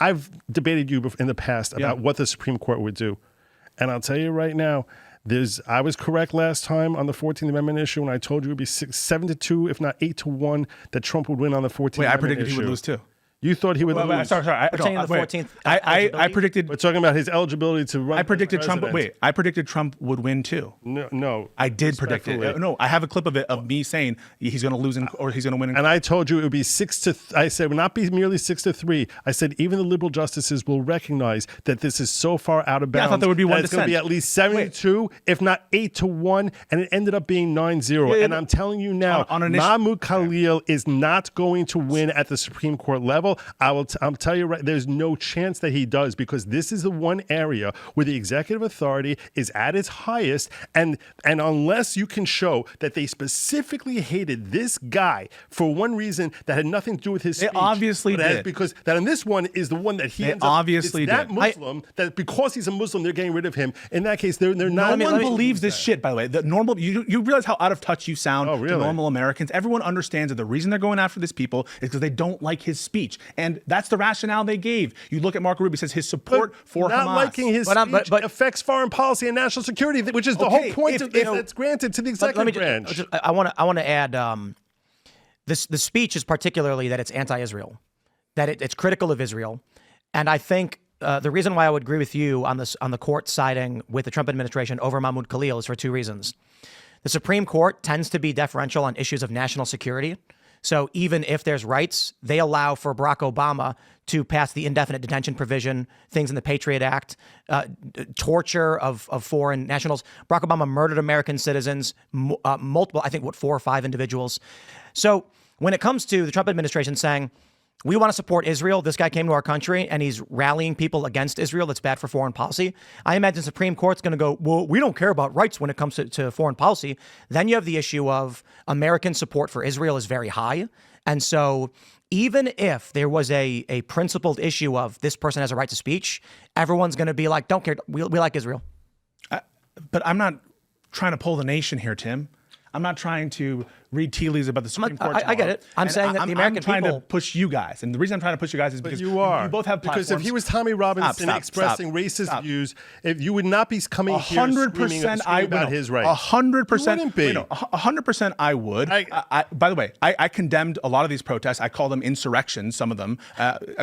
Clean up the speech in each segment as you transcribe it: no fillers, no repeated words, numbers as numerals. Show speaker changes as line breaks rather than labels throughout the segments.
I've debated you in the past about what the Supreme Court would do. And I'll tell you right now, I was correct last time on the 14th Amendment issue when I told you it would be 7-2, if not 8-1, that Trump would win on the 14th Amendment issue.
I predicted he would lose too.
You thought he would lose.
Sorry. I predicted.
We're talking about his eligibility to run.
I predicted Trump. Wait, I predicted Trump would win too.
No.
I did predict it. No, I have a clip of it of me saying he's going to lose or he's going to win.
And I told you it would be 6-3. I said it would not be merely 6-3. I said even the liberal justices will recognize that this is so far out of bounds.
I thought there would be one
it's going to be at least 7-2, if not 8-1, and it ended up being 9-0. And I'm telling you now, Mahmoud Khalil is not going to win at the Supreme Court level. I'm telling you right, there's no chance that he does, because this is the one area where the executive authority is at its highest, and unless you can show that they specifically hated this guy for one reason that had nothing to do with his speech,
they obviously did,
because that in this one is the one that he
obviously
did. That Muslim that because he's a Muslim they're getting rid of him. In that case, they're not.
No one believes this shit. By the way, the normal you realize how out of touch you sound to normal Americans. Everyone understands that the reason they're going after these people is because they don't like his speech, and that's the rationale they gave. You look at Marco Rubio, says his support for Hamas.
Not liking his speech affects foreign policy and national security, which is the whole point of that's granted to the executive branch.
I want to add the speech is particularly that it's anti-Israel, that it's critical of Israel, and I think the reason why I would agree with you on the court siding with the Trump administration over Mahmoud Khalil is for two reasons. The Supreme Court tends to be deferential on issues of national security. So even if there's rights, they allow for Barack Obama to pass the indefinite detention provision, things in the Patriot Act, torture of foreign nationals. Barack Obama murdered American citizens, multiple, I think, 4 or 5 individuals. So when it comes to the Trump administration saying, we want to support Israel, this guy came to our country and he's rallying people against Israel, that's bad for foreign policy, I imagine the Supreme Court's going to go, well, we don't care about rights when it comes to foreign policy. Then you have the issue of American support for Israel is very high. And so even if there was a principled issue of this person has a right to speech, everyone's going to be like, don't care, we like Israel.
But I'm not trying to pull the nation here, Tim. I'm not trying to read tea leaves about the Supreme Court.
I get it. I'm saying that the American people...
I'm trying to push you guys. And the reason I'm trying to push you guys is because
you both
have platforms.
Because if he was Tommy Robinson expressing racist views, if you would not be coming here screaming about his rights.
100%.
You wouldn't be.
100% I would. By the way, I condemned a lot of these protests. I call them insurrections, some of them.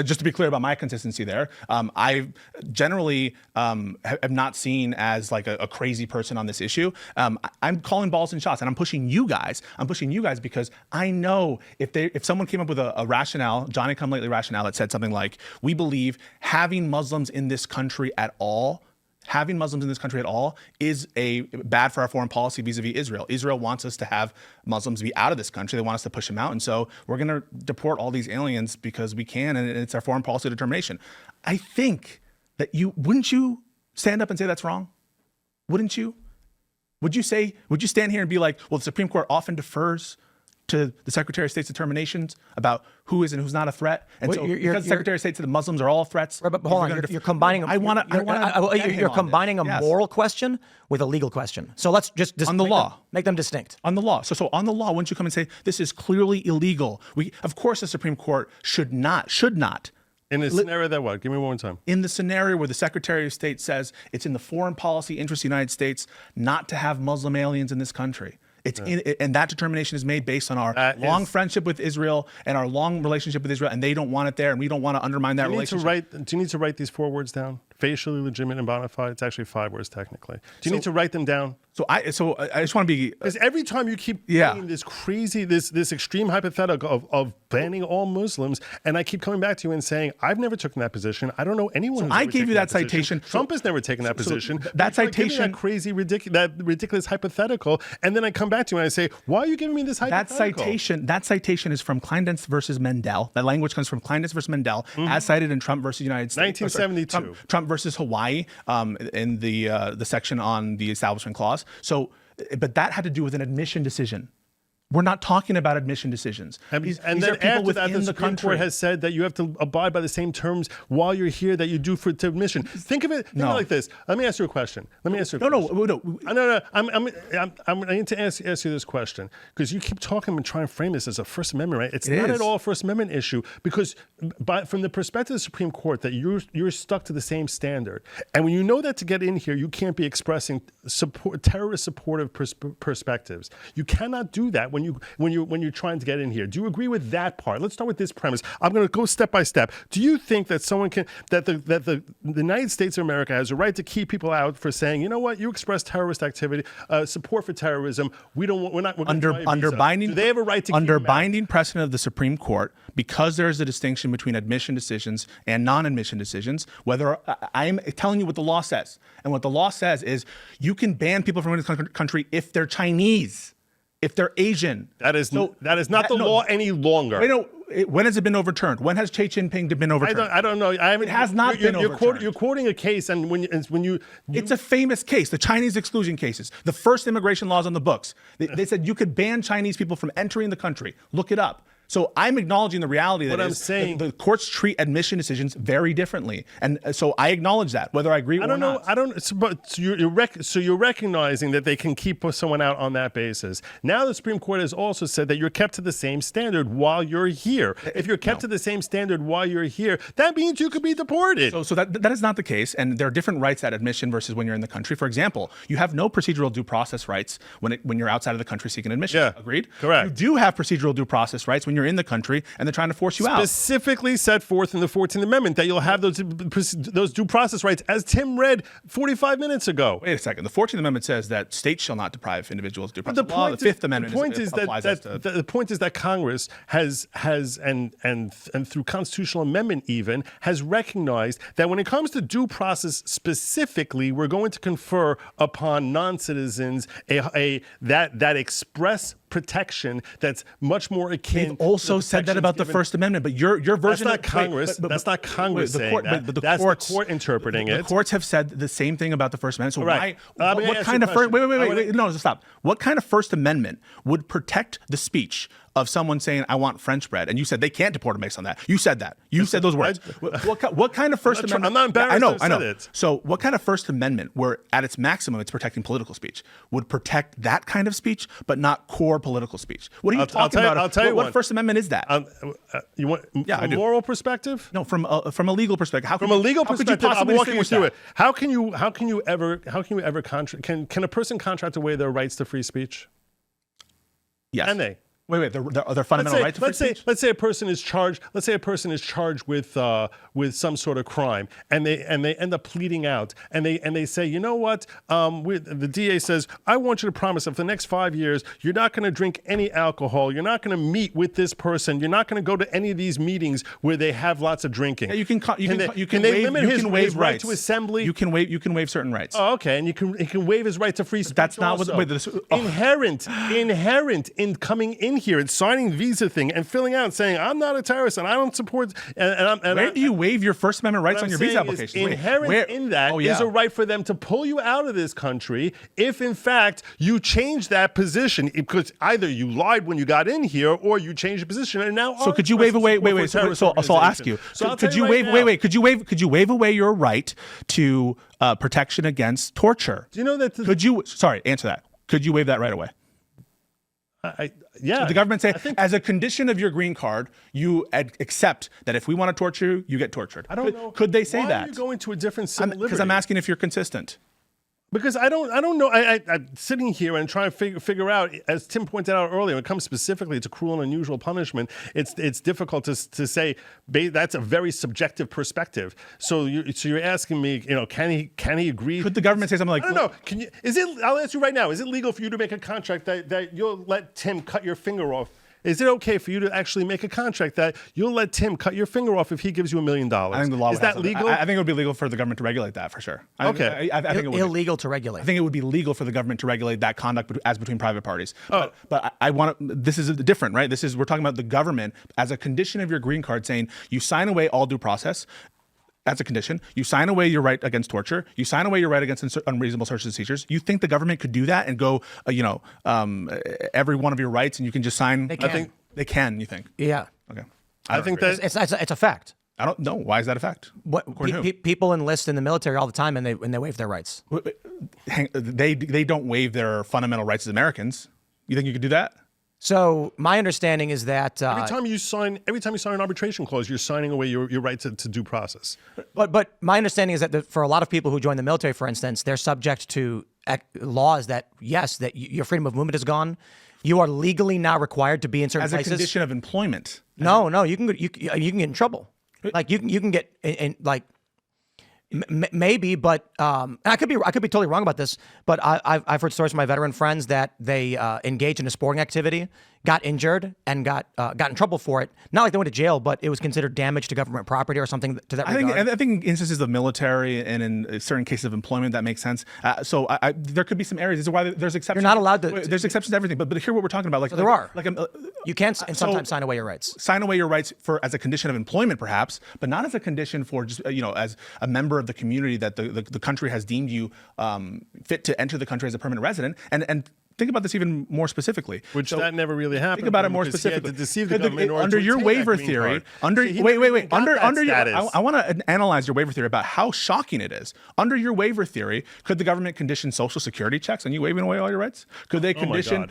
Just to be clear about my consistency there. I generally am not seen as like a crazy person on this issue. I'm calling balls and shots, and I'm pushing you guys. Because I know if someone came up with a rationale, Johnny-come-lately rationale that said something like, we believe having Muslims in this country at all is bad for our foreign policy vis-a-vis Israel. Israel wants us to have Muslims be out of this country. They want us to push them out. And so we're going to deport all these aliens because we can, and it's our foreign policy determination. I think that wouldn't you stand up and say that's wrong? Wouldn't you? Would you stand here and be like, well, the Supreme Court often defers to the Secretary of State's determinations about who is and who's not a threat, and so because the Secretary of State said the Muslims are all threats.
Right, but hold on, you're combining. You're combining a moral question with a legal question. So let's just
on the law
make them distinct.
On the law. So on the law, wouldn't you come and say this is clearly illegal? Of course, the Supreme Court should not.
In the scenario that what? Give me one time.
In the scenario where the Secretary of State says it's in the foreign policy interest of the United States not to have Muslim aliens in this country. And that determination is made based on our long friendship with Israel and our long relationship with Israel, and they don't want it there, and we don't want to undermine that relationship.
Do you need to write these 4 words down? Facially legitimate and bona fide. It's actually 5 words technically. Do you need to write them down?
So I just want to be
because every time you keep doing this crazy, this extreme hypothetical of banning all Muslims, and I keep coming back to you and saying I've never taken that position. I don't know anyone.
So I gave you that citation.
Trump has never taken that position.
That citation,
that crazy, ridiculous hypothetical, and then I come back to you and I say, why are you giving me this hypothetical?
That citation is from Kleindienst versus Mendel. That language comes from Kleindienst versus Mendel, as cited in Trump versus United States.
1972.
Trump versus Hawaii in the section on the Establishment Clause. So, but that had to do with an admission decision. We're not talking about admission decisions. These
then
are people
after that,
within
the Supreme Court has said that you have to abide by the same terms while you're here that you do for to admission. Think of it like this. Let me ask you a question. I need to ask you this question because you keep talking and trying to frame this as a First Amendment right. It's not at all a First Amendment issue because from the perspective of the Supreme Court that you're stuck to the same standard. And when you know that to get in here, you can't be expressing terrorist supportive perspectives. You cannot do that when you're trying to get in here. Do you agree with that part? Let's start with this premise. I'm going to go step by step. Do you think that the United States of America has a right to keep people out for saying, you know what, you express terrorist activity, support for terrorism.
Under binding.
Do they have a right to
under binding precedent of the Supreme Court, because there's a distinction between admission decisions and non-admission decisions. Whether I'm telling you what the law says, and what the law says is you can ban people from the country if they're Chinese. If they're Asian.
That is not the law any longer.
When has it been overturned? When has Xi Jinping been overturned?
I don't know.
It has not been overturned.
You're quoting a case, and
it's a famous case, the Chinese exclusion cases, the first immigration laws on the books. They said you could ban Chinese people from entering the country. Look it up. So I'm acknowledging the reality that the courts treat admission decisions very differently, and so I acknowledge that, whether I agree or not.
So you're recognizing that they can keep someone out on that basis. Now the Supreme Court has also said that you're kept to the same standard while you're here. If you're kept to the same standard while you're here, that means you could be deported.
So that is not the case, and there are different rights at admission versus when you're in the country. For example, you have no procedural due process rights when you're outside of the country seeking admission.
Yeah,
agreed?
Correct.
You do have procedural due process rights when you're in the country and they're trying to force you out.
Specifically set forth in the 14th Amendment that you'll have those due process rights, as Tim read 45 minutes ago.
Wait a second. The 14th Amendment says that states shall not deprive individuals of due process law. The Fifth Amendment
the point is that Congress has and through constitutional amendment even has recognized that when it comes to due process specifically, we're going to confer upon non-citizens that express protection that's much more akin.
They've also said that about the First Amendment, but your version.
That's not Congress. That's not Congress saying that. But that's the court interpreting it.
The courts have said the same thing about the First Amendment. So
right.
what kind of first? Wait! No, stop. What kind of First Amendment would protect the speech of someone saying, "I want French bread," and you said they can't deport them based on that? You said that. You said those words. What kind of First Amendment?
I'm not embarrassed.
I know. So, what kind of First Amendment, where at its maximum it's protecting political speech, would protect that kind of speech, but not core political speech? What are you talking about?
I'll tell you
what First Amendment is that?
You want from a moral perspective?
No, from a legal perspective.
From a legal perspective, I'm walking you through it. How can you ever can a person contract away their rights to free speech?
Yes.
Can they?
Wait. Are there fundamental rights to free speech?
Let's say a person is charged. Let's say a person is charged with some sort of crime, and they end up pleading out, and they say, you know what? The DA says, I want you to promise that for the next 5 years, you're not going to drink any alcohol. You're not going to meet with this person. You're not going to go to any of these meetings where they have lots of drinking.
Yeah, you can waive
right
rights
to assembly.
You can waive certain rights.
Oh, okay, and he can waive his right to free speech.
That's not
also.
inherent
in coming in here and signing the visa thing and filling out and saying, I'm not a terrorist and I don't support.
Where do you waive your First Amendment rights on your visa application?
Inherent in that is a right for them to pull you out of this country if, in fact, you change that position, because either you lied when you got in here or you changed the position and now.
So could you waive away? Wait. So I'll ask you. Could you waive? Could you waive away your right to protection against torture?
Do you know that?
Answer that. Could you waive that right away?
Yeah.
So the government say, as a condition of your green card, you accept that if we want to torture you, you get tortured.
I don't know.
Could they say that?
Why are you going to a different civil liberty?
Because I'm asking if you're consistent.
Because I don't know. I'm sitting here and trying to figure out, as Tim pointed out earlier, when it comes specifically to cruel and unusual punishment, it's difficult to say that's a very subjective perspective. So you're asking me, can he agree?
Could the government say something like,
I don't know. I'll ask you right now, is it legal for you to make a contract that you'll let Tim cut your finger off? Is it okay for you to actually make a contract that you'll let Tim cut your finger off if he gives you $1 million?
I think the law
is that legal?
I think it would be legal for the government to regulate that for sure.
Okay.
I think it would
illegal to regulate.
I think it would be legal for the government to regulate that conduct as between private parties. But I want to. This is different, right? We're talking about the government as a condition of your green card saying you sign away all due process. as a condition. You sign away your right against torture. You sign away your right against unreasonable searches and seizures. You think the government could do that and go, every one of your rights, and you can just sign?
They can.
I think they can. You think?
Yeah.
Okay.
I think that
it's a fact.
I don't know. Why is that a fact?
People enlist in the military all the time, and they waive their rights.
They don't waive their fundamental rights as Americans. You think you could do that?
So my understanding is that
every time you sign an arbitration clause, you're signing away your right to due process.
But my understanding is that for a lot of people who join the military, for instance, they're subject to laws that your freedom of movement is gone. You are legally now required to be in certain places.
As a condition of employment.
No, you can get in trouble. Like you can get in like maybe, but I could be totally wrong about this. But I've heard stories from my veteran friends that they engaged in a sporting activity, got injured, and got in trouble for it. Not like they went to jail, but it was considered damage to government property or something to that regard.
I think in instances of military and in certain cases of employment, that makes sense. So there could be some areas. This is why there's exceptions.
You're not allowed to.
There's exceptions to everything. But here what we're talking about.
There are. You can sometimes sign away your rights.
Sign away your rights as a condition of employment, perhaps, but not as a condition for just as a member of the community that the country has deemed you fit to enter the country as a permanent resident. And think about this even more specifically.
That never really happened.
Think about it more specifically.
To deceive the government
under your waiver theory, I want to analyze your waiver theory about how shocking it is. Under your waiver theory, could the government condition Social Security checks on you waiving away all your rights? Could they condition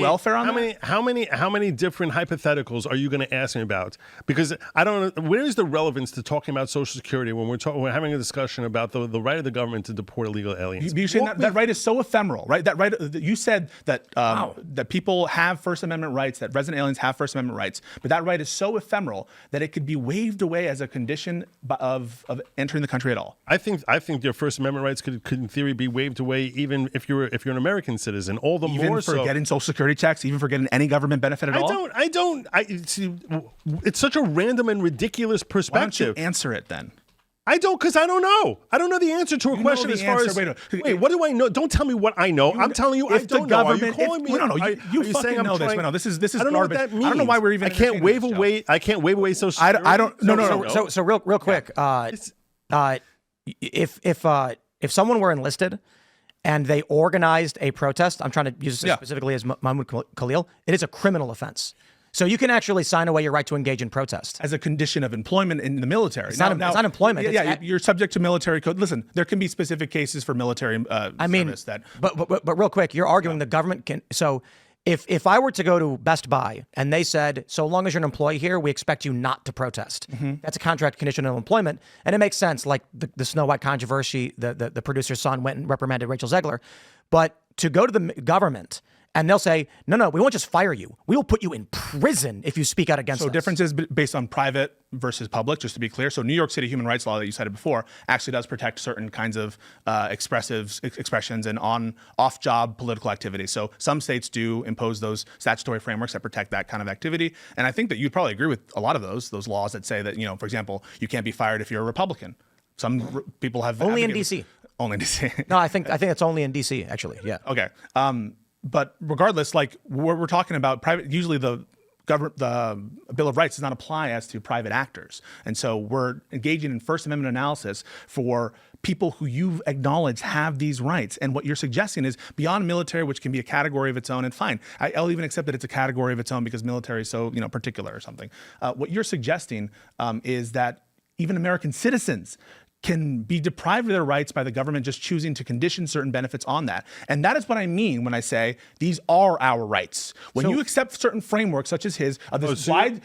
welfare on that?
How many different hypotheticals are you going to ask me about? Because I don't know, where is the relevance to talking about Social Security when we're having a discussion about the right of the government to deport illegal aliens?
You're saying that right is so ephemeral, right? That right. You said that that people have First Amendment rights, that resident aliens have First Amendment rights, but that right is so ephemeral that it could be waived away as a condition of entering the country at all.
I think your First Amendment rights could in theory be waived away even if you're an American citizen. All the
even
more
for
so
getting Social Security checks, even for getting any government benefit at all.
It's such a random and ridiculous perspective.
Why don't you answer it then?
I don't, because I don't know. I don't know the answer to a question as far as. Wait, what do I know? Don't tell me what I know. I'm telling you, I don't know. Are you calling me?
No, you fucking know this. No, this is
I don't know
garbage.
what that means.
I don't know why we're even.
I can't waive away Social Security.
I don't. No.
So real quick. If someone were enlisted and they organized a protest, I'm trying to use this specifically as Mahmoud Khalil, it is a criminal offense. So you can actually sign away your right to engage in protest
as a condition of employment in the military.
It's not employment.
You're subject to military code. Listen, there can be specific cases for military service that.
But real quick, you're arguing the government can. So if I were to go to Best Buy and they said, so long as you're an employee here, we expect you not to protest. Mm-hmm. That's a contract condition of employment, and it makes sense. Like the Snow White controversy, the producer's son went and reprimanded Rachel Zegler, but to go to the government. And they'll say, no, we won't just fire you. We will put you in prison if you speak out against us.
So differences based on private versus public, just to be clear. So New York City human rights law that you cited before actually does protect certain kinds of expressions and off-job political activity. So some states do impose those statutory frameworks that protect that kind of activity. And I think that you'd probably agree with a lot of those laws that say that, for example, you can't be fired if you're a Republican. Some people have
only in D.C.
Only in D.C.
No, I think it's only in D.C. actually. Yeah.
Okay. But regardless, like we're talking about private, usually the Bill of Rights does not apply as to private actors. And so we're engaging in First Amendment analysis for people who you've acknowledged have these rights. And what you're suggesting is beyond military, which can be a category of its own, and fine, I'll even accept that it's a category of its own because military is so particular or something. What you're suggesting is that even American citizens can be deprived of their rights by the government just choosing to condition certain benefits on that. And that is what I mean when I say these are our rights. When you accept certain frameworks such as his, I want to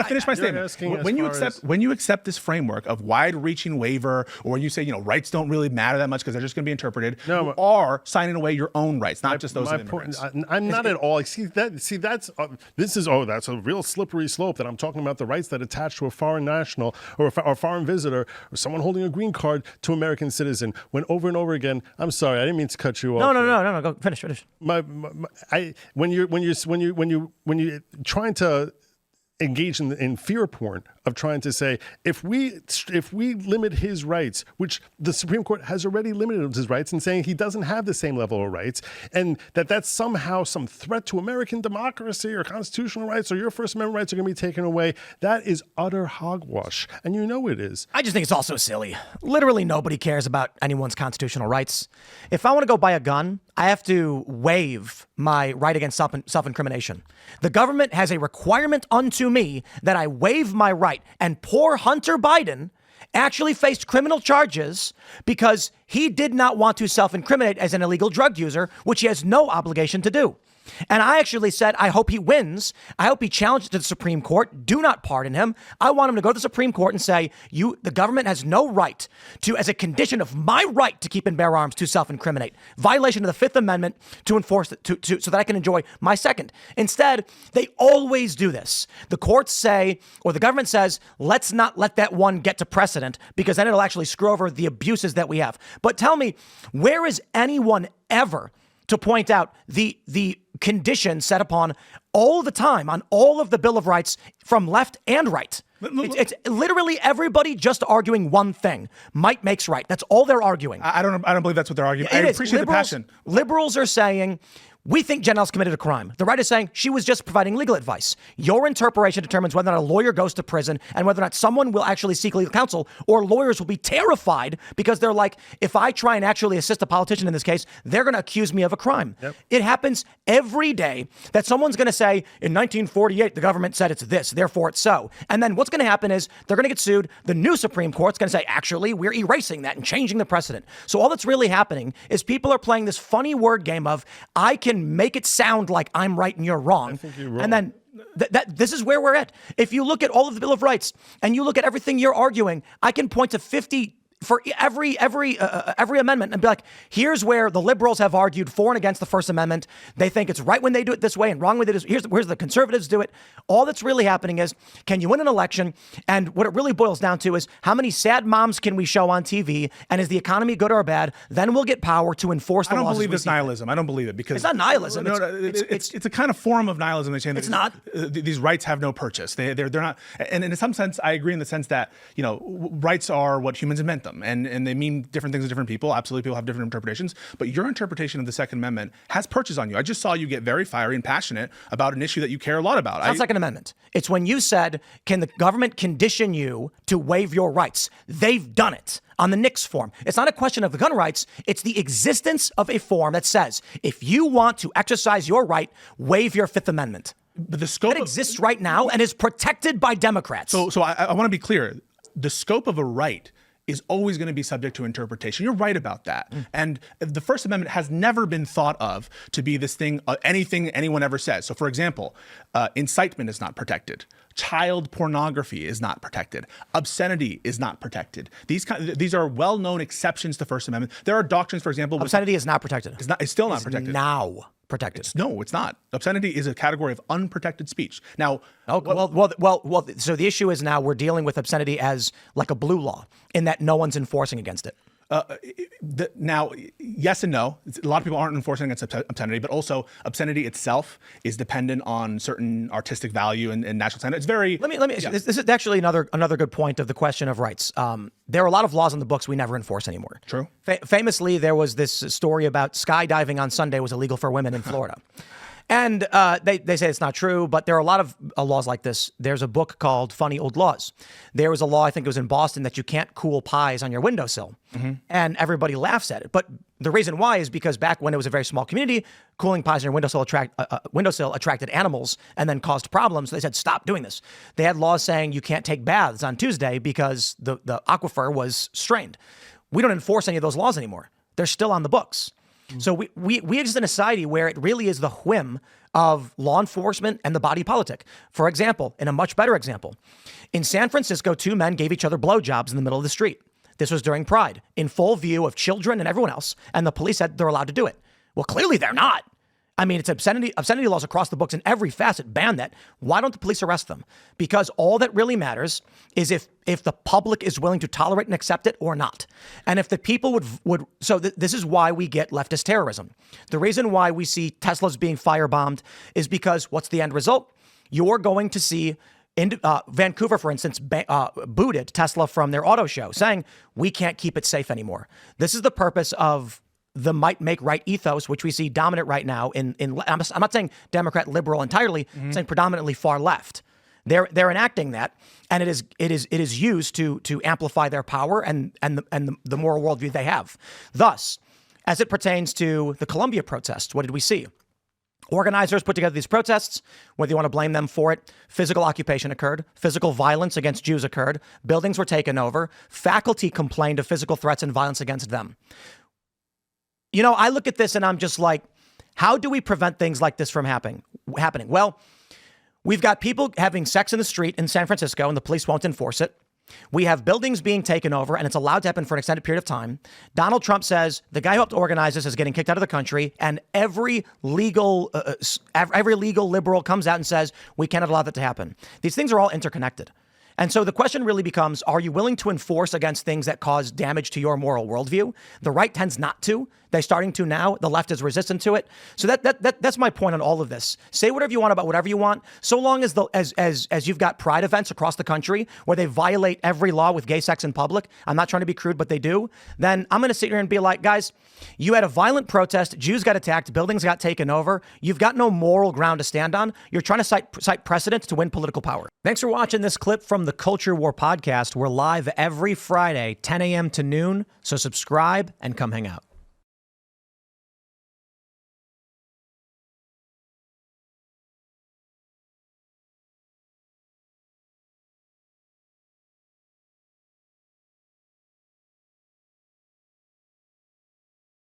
finish my statement. When you accept this framework of wide-reaching waiver, or when you say, rights don't really matter that much because they're just going to be interpreted, you are signing away your own rights, not just those of immigrants.
I'm not at all. That's a real slippery slope that I'm talking about the rights that attach to a foreign national or a foreign visitor or someone holding a green card to American citizen, when over and over again, I'm sorry, I didn't mean to cut you off.
No, go finish.
When you're trying to engage in fear porn of trying to say, if we limit his rights, which the Supreme Court has already limited his rights and saying he doesn't have the same level of rights, and that's somehow some threat to American democracy or constitutional rights or your First Amendment rights are going to be taken away, that is utter hogwash. And you know it is.
I just think it's also silly. Literally nobody cares about anyone's constitutional rights. If I want to go buy a gun, I have to waive my right against self-incrimination. The government has a requirement unto me that I waive my right. And poor Hunter Biden actually faced criminal charges because he did not want to self-incriminate as an illegal drug user, which he has no obligation to do. And I actually said, I hope he wins. I hope he challenges to the Supreme Court. Do not pardon him. I want him to go to the Supreme Court and say, the government has no right to, as a condition of my right to keep and bear arms, to self-incriminate. Violation of the Fifth Amendment to enforce it, so that I can enjoy my second. Instead, they always do this. The courts say, or the government says, let's not let that one get to precedent because then it'll actually screw over the abuses that we have. But tell me, where is anyone ever to point out the conditions set upon all the time on all of the Bill of Rights from left and right? It's literally everybody just arguing one thing. Might makes right. That's all they're arguing.
I don't believe that's what they're arguing. I appreciate the passion.
Liberals are saying, we think Jen Ellis committed a crime. The right is saying she was just providing legal advice. Your interpretation determines whether or not a lawyer goes to prison and whether or not someone will actually seek legal counsel, or lawyers will be terrified because they're like, if I try and actually assist a politician in this case, they're going to accuse me of a crime. Yep. It happens every day that someone's going to say, in 1948, the government said it's this, therefore it's so. And then what's going to happen is they're going to get sued. The new Supreme Court's going to say, actually, we're erasing that and changing the precedent. So all that's really happening is people are playing this funny word game of, I can make it sound like I'm right and you're wrong.
I think you're wrong.
And then this is where we're at. If you look at all of the Bill of Rights and you look at everything you're arguing, I can point to 50 for every amendment and be like, here's where the liberals have argued for and against the First Amendment. They think it's right when they do it this way and wrong when they do it. Here's the conservatives do it. All that's really happening is, can you win an election? And what it really boils down to is, how many sad moms can we show on TV? And is the economy good or bad? Then we'll get power to enforce the laws.
I don't believe it's nihilism. I don't believe it because
it's not nihilism.
No, it's a kind of form of nihilism. They're saying
it's not.
These rights have no purchase. They're not. And in some sense, I agree in the sense that, rights are what humans invent them. And they mean different things to different people. Absolutely, people have different interpretations. But your interpretation of the Second Amendment has purchase on you. I just saw you get very fiery and passionate about an issue that you care a lot about.
It's not Second Amendment. It's when you said, can the government condition you to waive your rights? They've done it on the Nix form. It's not a question of the gun rights. It's the existence of a form that says, if you want to exercise your right, waive your Fifth Amendment.
But the scope
that exists right now and is protected by Democrats.
So I want to be clear. The scope of a right is always going to be subject to interpretation. You're right about that. And the First Amendment has never been thought of to be this thing, anything anyone ever says. So for example, incitement is not protected. Child pornography is not protected. Obscenity is not protected. These are well-known exceptions to First Amendment. There are doctrines, for example.
Obscenity is not protected.
It's still not protected.
Now protected.
No, it's not. Obscenity is a category of unprotected speech. Now,
so the issue is now we're dealing with obscenity as like a blue law in that no one's enforcing against it.
Now, yes and no. A lot of people aren't enforcing against obscenity, but also obscenity itself is dependent on certain artistic value and national standard. It's very.
Let me. Yeah. This is actually another good point of the question of rights. There are a lot of laws in the books we never enforce anymore.
True.
Famously, there was this story about skydiving on Sunday was illegal for women in Florida. And they say it's not true, but there are a lot of laws like this. There's a book called Funny Old Laws. There was a law, I think it was in Boston, that you can't cool pies on your windowsill. Mm-hmm. And everybody laughs at it. But the reason why is because back when it was a very small community, cooling pies on your windowsill attracted animals and then caused problems. So they said, stop doing this. They had laws saying you can't take baths on Tuesday because the aquifer was strained. We don't enforce any of those laws anymore. They're still on the books. So we exist in a society where it really is the whim of law enforcement and the body politic. For example, in a much better example, in San Francisco, two men gave each other blowjobs in the middle of the street. This was during Pride, in full view of children and everyone else, and the police said they're allowed to do it. Well, clearly they're not. I mean, it's obscenity laws across the books in every facet ban that. Why don't the police arrest them? Because all that really matters is if the public is willing to tolerate and accept it or not. And if the people would this is why we get leftist terrorism. The reason why we see Teslas being firebombed is because what's the end result? You're going to see Vancouver, for instance, booted Tesla from their auto show, saying we can't keep it safe anymore. This is the purpose of the might make right ethos, which we see dominant right now I'm not saying Democrat liberal entirely, I'm saying predominantly far left. They're enacting that, and it is used to amplify their power and the moral worldview they have. Thus, as it pertains to the Columbia protests, what did we see? Organizers put together these protests, whether you want to blame them for it. Physical occupation occurred. Physical violence against Jews occurred. Buildings were taken over. Faculty complained of physical threats and violence against them. You know, I look at this and I'm just like, how do we prevent things like this from happening? Well, we've got people having sex in the street in San Francisco and the police won't enforce it. We have buildings being taken over and it's allowed to happen for an extended period of time. Donald Trump says the guy who helped organize this is getting kicked out of the country, and every legal liberal comes out and says we cannot allow that to happen. These things are all interconnected. And so the question really becomes, are you willing to enforce against things that cause damage to your moral worldview? The right tends not to. They're starting to now. The left is resistant to it. So that's my point on all of this. Say whatever you want about whatever you want, so long as you've got pride events across the country where they violate every law with gay sex in public. I'm not trying to be crude, but they do. Then I'm going to sit here and be like, guys, you had a violent protest. Jews got attacked. Buildings got taken over. You've got no moral ground to stand on. You're trying to cite precedents to win political power. Thanks for watching this clip from the Culture War podcast. We're live every Friday, 10 a.m. to noon. So subscribe and come hang out.